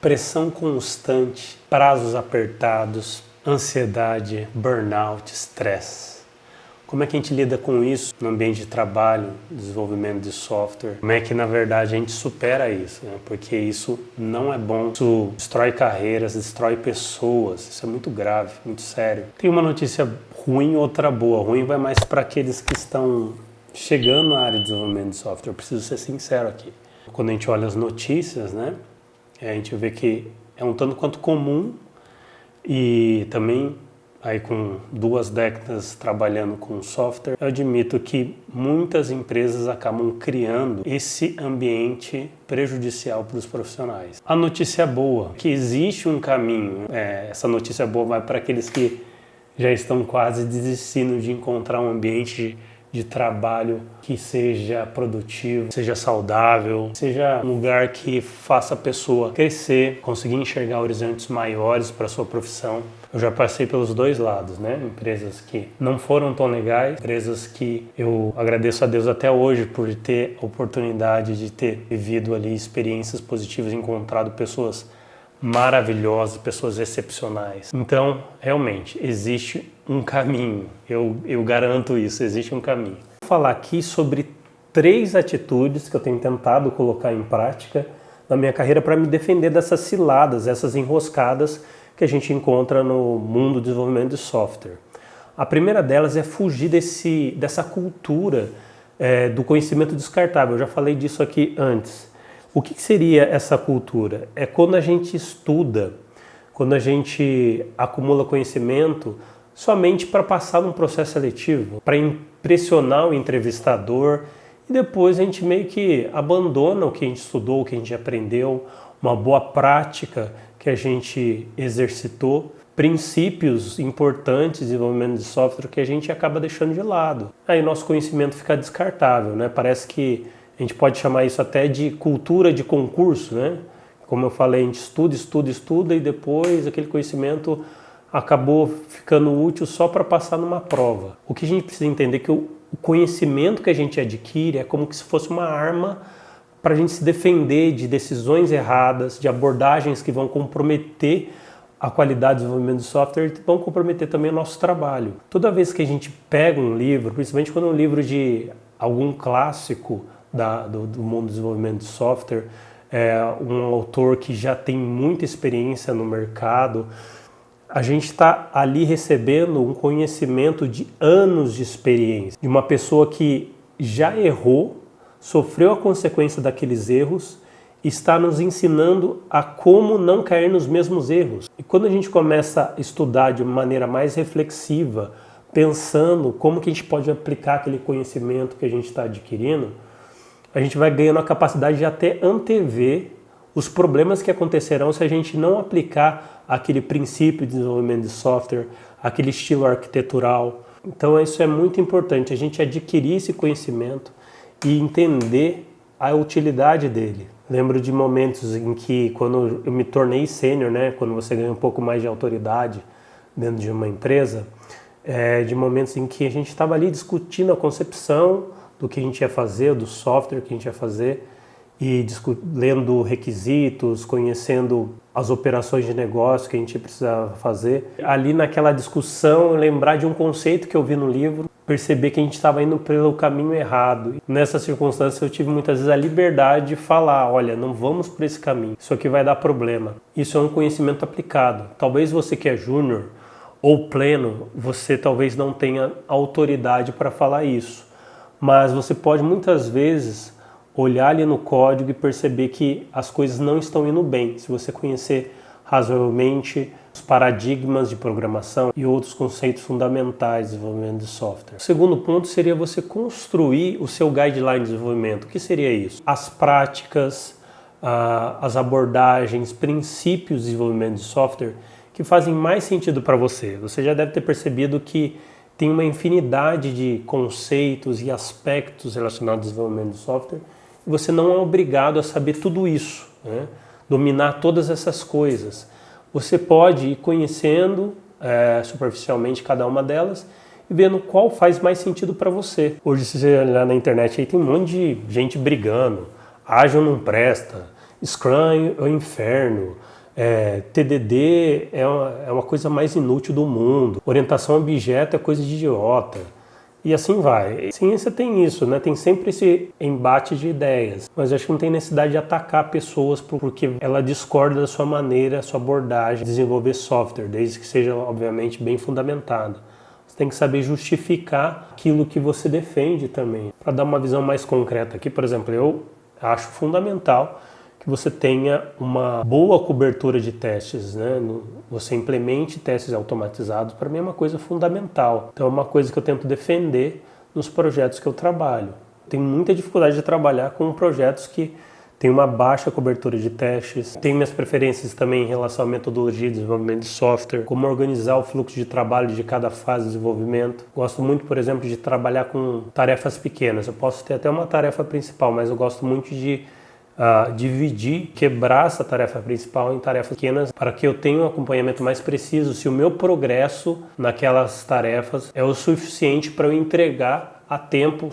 Pressão constante, prazos apertados, ansiedade, burnout, estresse. Como é que a gente lida com isso no ambiente de trabalho, desenvolvimento de software? Como é que, na verdade, a gente supera isso, né? Porque isso não é bom, isso destrói carreiras, destrói pessoas, isso é muito grave, muito sério. Tem uma notícia ruim e outra boa. Ruim vai mais para aqueles que estão chegando na área de desenvolvimento de software. Eu preciso ser sincero aqui. Quando a gente olha as notícias, né? A gente vê que é um tanto quanto comum e também aí com 2 décadas trabalhando com software, eu admito que muitas empresas acabam criando esse ambiente prejudicial para os profissionais. A notícia boa, que existe um caminho, essa notícia boa vai para aqueles que já estão quase desistindo de encontrar um ambiente de trabalho que seja produtivo, seja saudável, seja um lugar que faça a pessoa crescer, conseguir enxergar horizontes maiores para a sua profissão. Eu já passei pelos 2 lados, né? Empresas que não foram tão legais, empresas que eu agradeço a Deus até hoje por ter a oportunidade de ter vivido ali experiências positivas, encontrado pessoas maravilhosas, pessoas excepcionais. Então, realmente, existe um caminho. Eu garanto isso, existe um caminho. Vou falar aqui sobre 3 atitudes que eu tenho tentado colocar em prática na minha carreira para me defender dessas ciladas, essas enroscadas que a gente encontra no mundo do desenvolvimento de software. A primeira delas é fugir dessa cultura do conhecimento descartável. Eu já falei disso aqui antes. O que seria essa cultura? É quando a gente estuda, quando a gente acumula conhecimento somente para passar num processo seletivo, para impressionar o entrevistador e depois a gente meio que abandona o que a gente estudou, o que a gente aprendeu, uma boa prática que a gente exercitou, princípios importantes de desenvolvimento de software que a gente acaba deixando de lado. Aí nosso conhecimento fica descartável, né? Parece que a gente pode chamar isso até de cultura de concurso, né? Como eu falei, a gente estuda e depois aquele conhecimento acabou ficando útil só para passar numa prova. O que a gente precisa entender é que o conhecimento que a gente adquire é como se fosse uma arma para a gente se defender de decisões erradas, de abordagens que vão comprometer a qualidade do desenvolvimento de software e vão comprometer também o nosso trabalho. Toda vez que a gente pega um livro, principalmente quando é um livro de algum clássico do mundo do desenvolvimento de software, um autor que já tem muita experiência no mercado, a gente está ali recebendo um conhecimento de anos de experiência, de uma pessoa que já errou, sofreu a consequência daqueles erros, está nos ensinando a como não cair nos mesmos erros. E quando a gente começa a estudar de uma maneira mais reflexiva, pensando como que a gente pode aplicar aquele conhecimento que a gente está adquirindo, a gente vai ganhando a capacidade de até antever os problemas que acontecerão se a gente não aplicar aquele princípio de desenvolvimento de software, aquele estilo arquitetural. Então isso é muito importante, a gente adquirir esse conhecimento e entender a utilidade dele. Lembro de momentos em que, quando eu me tornei sênior, né, quando você ganha um pouco mais de autoridade dentro de uma empresa, de momentos em que a gente estava ali discutindo a concepção do que a gente ia fazer, do software que a gente ia fazer, e lendo requisitos, conhecendo as operações de negócio que a gente precisava fazer. Ali naquela discussão, lembrar de um conceito que eu vi no livro, perceber que a gente estava indo pelo caminho errado. Nessa circunstância eu tive muitas vezes a liberdade de falar, olha, não vamos por esse caminho, isso aqui vai dar problema. Isso é um conhecimento aplicado. Talvez você que é júnior ou pleno, você talvez não tenha autoridade para falar isso, mas você pode muitas vezes olhar ali no código e perceber que as coisas não estão indo bem. Se você conhecer razoavelmente os paradigmas de programação e outros conceitos fundamentais de desenvolvimento de software. O segundo ponto seria você construir o seu guideline de desenvolvimento. O que seria isso? As práticas, as abordagens, princípios de desenvolvimento de software que fazem mais sentido para você. Você já deve ter percebido que tem uma infinidade de conceitos e aspectos relacionados ao desenvolvimento de software e você não é obrigado a saber tudo isso, né? Dominar todas essas coisas. Você pode ir conhecendo superficialmente cada uma delas e vendo qual faz mais sentido para você. Hoje, se você olhar na internet, aí tem um monte de gente brigando. Ágil não presta, Scrum é o inferno. TDD é uma coisa mais inútil do mundo. Orientação a objeto é coisa de idiota. E assim vai. Ciência tem isso, né? Tem sempre esse embate de ideias. Mas eu acho que não tem necessidade de atacar pessoas porque ela discorda da sua maneira, da sua abordagem de desenvolver software, desde que seja, obviamente, bem fundamentada. Você tem que saber justificar aquilo que você defende também. Para dar uma visão mais concreta aqui, por exemplo, eu acho fundamental que você tenha uma boa cobertura de testes, né? Você implemente testes automatizados, para mim é uma coisa fundamental. Então é uma coisa que eu tento defender nos projetos que eu trabalho. Tenho muita dificuldade de trabalhar com projetos que têm uma baixa cobertura de testes. Tenho minhas preferências também em relação à metodologia de desenvolvimento de software, como organizar o fluxo de trabalho de cada fase de desenvolvimento. Gosto muito, por exemplo, de trabalhar com tarefas pequenas. Eu posso ter até uma tarefa principal, mas eu gosto muito de dividir, quebrar essa tarefa principal em tarefas pequenas para que eu tenha um acompanhamento mais preciso se o meu progresso naquelas tarefas é o suficiente para eu entregar a tempo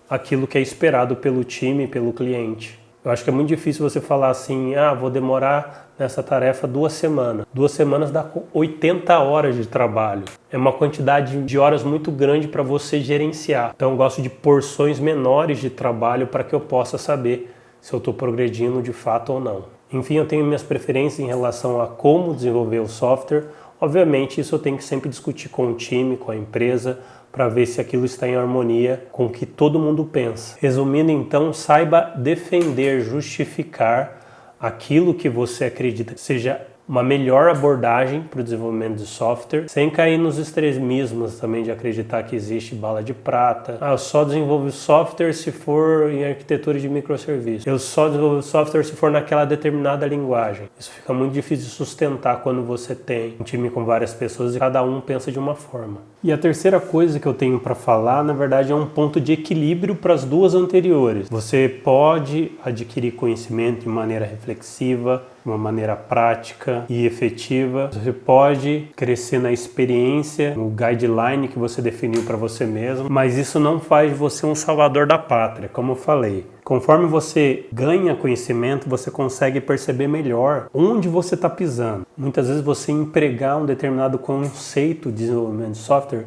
aquilo que é esperado pelo time, pelo cliente. Eu acho que é muito difícil você falar assim, vou demorar nessa tarefa 2 semanas. 2 semanas dá 80 horas de trabalho. É uma quantidade de horas muito grande para você gerenciar. Então eu gosto de porções menores de trabalho para que eu possa saber se eu estou progredindo de fato ou não. Enfim, eu tenho minhas preferências em relação a como desenvolver o software. Obviamente, isso eu tenho que sempre discutir com o time, com a empresa, para ver se aquilo está em harmonia com o que todo mundo pensa. Resumindo, então, saiba defender, justificar aquilo que você acredita que seja uma melhor abordagem para o desenvolvimento de software, sem cair nos extremismos também de acreditar que existe bala de prata. Eu só desenvolvo software se for em arquitetura de microserviços. Eu só desenvolvo software se for naquela determinada linguagem. Isso fica muito difícil de sustentar quando você tem um time com várias pessoas e cada um pensa de uma forma. E a terceira coisa que eu tenho para falar, na verdade, é um ponto de equilíbrio para as duas anteriores. Você pode adquirir conhecimento de maneira reflexiva, de uma maneira prática e efetiva. Você pode crescer na experiência, no guideline que você definiu para você mesmo, mas isso não faz de você um salvador da pátria, como eu falei. Conforme você ganha conhecimento, você consegue perceber melhor onde você está pisando. Muitas vezes você empregar um determinado conceito de desenvolvimento de software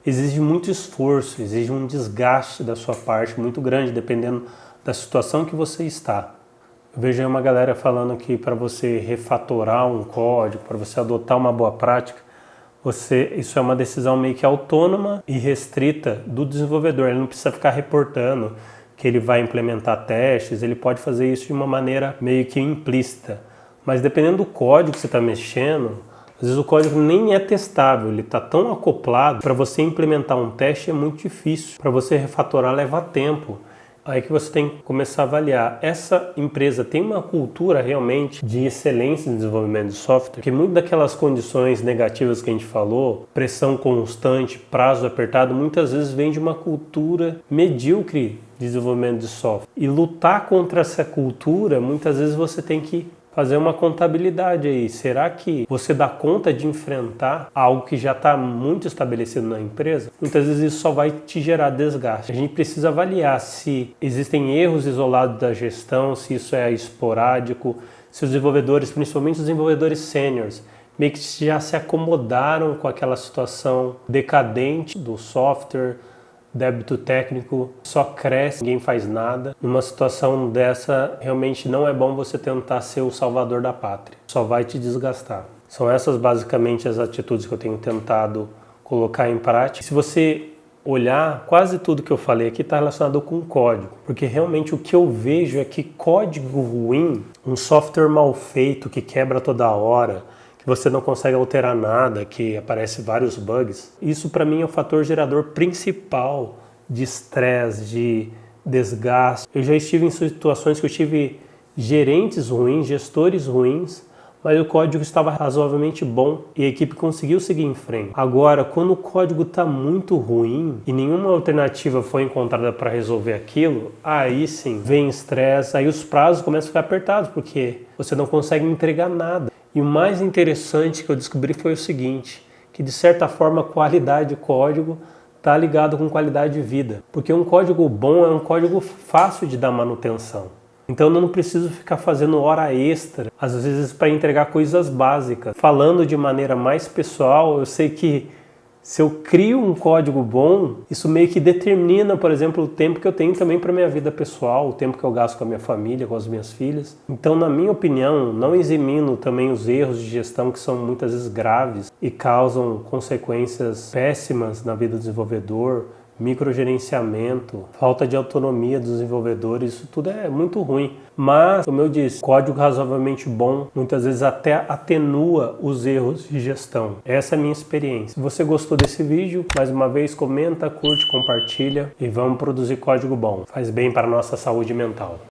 exige muito esforço, exige um desgaste da sua parte muito grande, dependendo da situação que você está. Eu vejo aí uma galera falando que para você refatorar um código, para você adotar uma boa prática, isso é uma decisão meio que autônoma e restrita do desenvolvedor. Ele não precisa ficar reportando que ele vai implementar testes, ele pode fazer isso de uma maneira meio que implícita. Mas dependendo do código que você está mexendo, às vezes o código nem é testável, ele está tão acoplado, para você implementar um teste é muito difícil, para você refatorar leva tempo. Aí que você tem que começar a avaliar. Essa empresa tem uma cultura realmente de excelência em desenvolvimento de software, que muitas daquelas condições negativas que a gente falou, pressão constante, prazo apertado, muitas vezes vem de uma cultura medíocre de desenvolvimento de software. E lutar contra essa cultura, muitas vezes você tem que fazer uma contabilidade aí. Será que você dá conta de enfrentar algo que já está muito estabelecido na empresa? Muitas vezes isso só vai te gerar desgaste. A gente precisa avaliar se existem erros isolados da gestão, se isso é esporádico, se os desenvolvedores, principalmente os desenvolvedores sêniores, meio que já se acomodaram com aquela situação decadente do software, débito técnico só cresce, ninguém faz nada. Numa situação dessa, realmente não é bom você tentar ser o salvador da pátria. Só vai te desgastar. São essas basicamente as atitudes que eu tenho tentado colocar em prática. Se você olhar, quase tudo que eu falei aqui está relacionado com código. Porque realmente o que eu vejo é que código ruim, um software mal feito que quebra toda hora, que você não consegue alterar nada, que aparece vários bugs. Isso para mim é o fator gerador principal de estresse, de desgaste. Eu já estive em situações que eu tive gerentes ruins, gestores ruins, mas o código estava razoavelmente bom e a equipe conseguiu seguir em frente. Agora, quando o código está muito ruim e nenhuma alternativa foi encontrada para resolver aquilo, aí sim vem estresse, aí os prazos começam a ficar apertados, porque você não consegue entregar nada. E o mais interessante que eu descobri foi o seguinte, que de certa forma a qualidade de código está ligado com qualidade de vida. Porque um código bom é um código fácil de dar manutenção. Então eu não preciso ficar fazendo hora extra, às vezes para entregar coisas básicas. Falando de maneira mais pessoal, eu sei que se eu crio um código bom, isso meio que determina, por exemplo, o tempo que eu tenho também para minha vida pessoal, o tempo que eu gasto com a minha família, com as minhas filhas. Então, na minha opinião, não eximindo também os erros de gestão que são muitas vezes graves e causam consequências péssimas na vida do desenvolvedor, microgerenciamento, falta de autonomia dos desenvolvedores, isso tudo é muito ruim. Mas, como eu disse, código razoavelmente bom muitas vezes até atenua os erros de gestão. Essa é a minha experiência. Se você gostou desse vídeo, mais uma vez comenta, curte, compartilha e vamos produzir código bom. Faz bem para a nossa saúde mental.